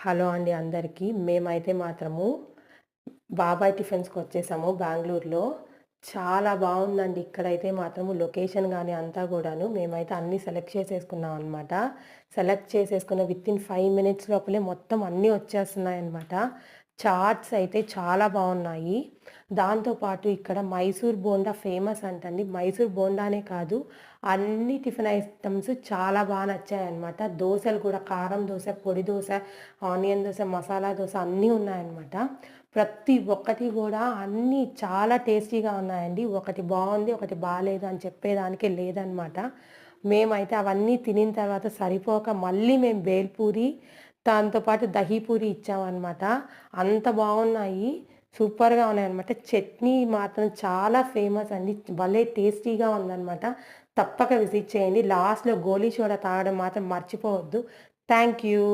Hello అండి అందరికీ. మేమైతే మాత్రము బాబాయ్ టిఫిన్స్‌కొచ్చేసాము బెంగుళూరులో. చాలా బావుందండి ఇక్కడైతే మాత్రము లొకేషన్ గాని అంతా గూడాను. మేమైతే అన్నీ సెలెక్ట్ చేసేసుకున్నాం అనమాట. సెలెక్ట్ చేసేసుకున్న వితిన్ 5 మినిట్స్ లోపలే మొత్తం అన్నీ వచ్చేస్తున్నాయన్నమాట. చాట్స్ అయితే చాలా బావున్నాయి. దాంతో పాటు ఇక్కడ మైసూర్ బోండా ఫేమస్ అంటండి. మైసూర్ బోండానే కాదు, అన్ని టిఫిన్ ఐటెమ్స్ చాలా నచ్చాయన్నమాట. దోసలు కూడా కారం దోస, పొడి దోస, ఆనియన్ దోస, మసాలా దోస అన్నీ ఉన్నాయన్నమాట. ప్రతి ఒక్కటి గూడా అన్నీ చాలా టేస్టీగా ఉన్నాయండి. ఒకటి బావుంది, ఒకటి బాలేదు అని చెప్పేదానికే లేదనమాట. మేమైతే అవన్నీ తినిన తర్వాత సరిపోక మళ్ళీ మేము బేల్పూరి, దాంతో పాటు దహీ పూరి ఇచ్చామనమాట. అంత బావున్నాయి. సూపర్‌గా ఉన్నాయన్నమాట. చట్నీ మాత్రం చాలా ఫేమస్ అండి. భలే టేస్టీగా ఉందనమాట. తప్పక విజిట్ చేయండి. లాస్ట్‌లో గోలీ సోడా తాగడం మాత్రం మర్చిపోవద్దు. Thank you.